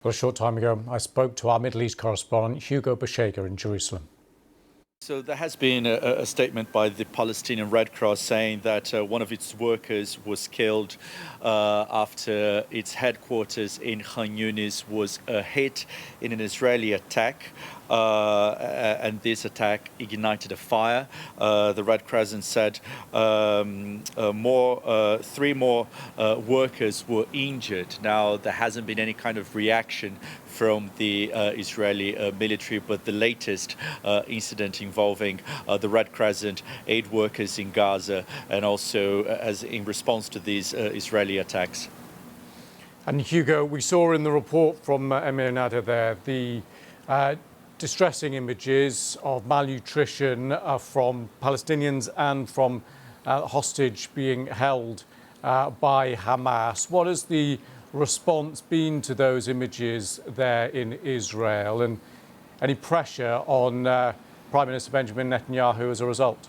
Well, a short time ago, I spoke to our Middle East correspondent, Hugo Bashega, in Jerusalem. So there has been a statement by the Palestinian Red Cross saying that one of its workers was killed after its headquarters in Khan Younis was hit in an Israeli attack. And this attack ignited a fire. The Red Crescent said three more workers were injured. Now, there hasn't been any kind of reaction from the Israeli military, but the latest incident involving the Red Crescent, 8 workers in Gaza, and also as in response to these Israeli attacks. And Hugo, we saw in the report from Emir Nader there the distressing images of malnutrition from Palestinians and from hostage being held by Hamas. What has the response been to those images there in Israel, and any pressure on Prime Minister Benjamin Netanyahu as a result?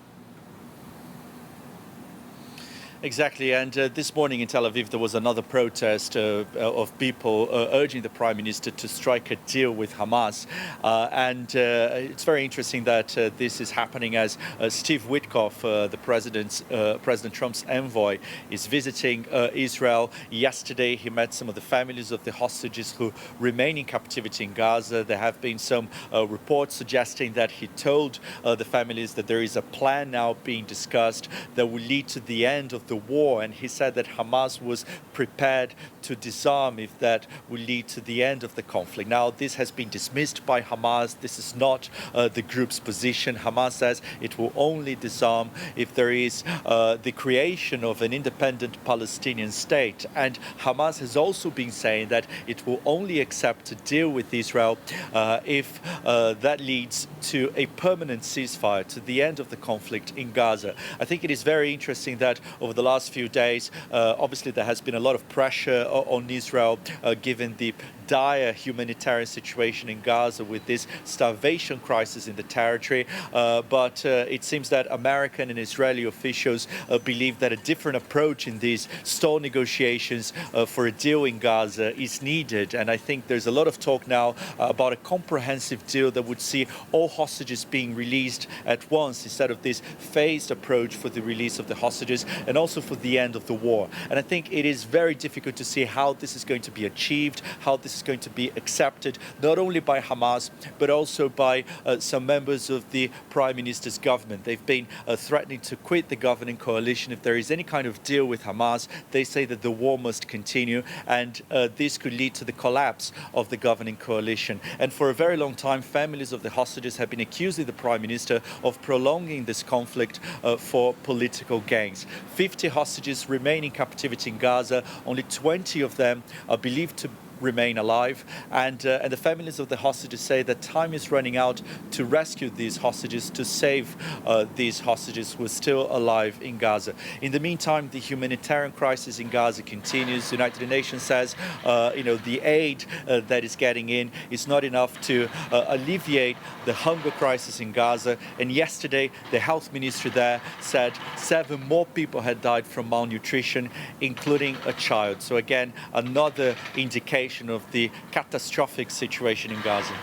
Exactly, and this morning in Tel Aviv there was another protest of people urging the Prime Minister to strike a deal with Hamas, and it's very interesting that this is happening as Steve Witkoff, the President Trump's envoy, is visiting Israel. Yesterday he met some of the families of the hostages who remain in captivity in Gaza. There have been some reports suggesting that he told the families that there is a plan now being discussed that will lead to the end of the war, and he said that Hamas was prepared to disarm if that will lead to the end of the conflict. Now, this has been dismissed by Hamas. This is not the group's position. Hamas says it will only disarm if there is the creation of an independent Palestinian state, and Hamas has also been saying that it will only accept a deal with Israel if that leads to a permanent ceasefire, to the end of the conflict in Gaza. I think it is very interesting that over the last few days, obviously there has been a lot of pressure on Israel given the dire humanitarian situation in Gaza with this starvation crisis in the territory. But it seems that American and Israeli officials believe that a different approach in these stall negotiations for a deal in Gaza is needed. And I think there's a lot of talk now about a comprehensive deal that would see all hostages being released at once instead of this phased approach for the release of the hostages and also for the end of the war. And I think it is very difficult to see how this is going to be achieved, how this is going to be accepted, not only by Hamas, but also by some members of the Prime Minister's government. They've been threatening to quit the governing coalition if there is any kind of deal with Hamas. They say that the war must continue, and this could lead to the collapse of the governing coalition. And for a very long time, families of the hostages have been accusing the Prime Minister of prolonging this conflict for political gains. 50 hostages remain in captivity in Gaza. Only 20 of them are believed to remain alive, and the families of the hostages say that time is running out to rescue these hostages, to save these hostages who are still alive in Gaza. In the meantime, the humanitarian crisis in Gaza continues. The United Nations says the aid that is getting in is not enough to alleviate the hunger crisis in Gaza, and yesterday the health minister there said 7 more people had died from malnutrition, including a child. So again, another indication of the catastrophic situation in Gaza.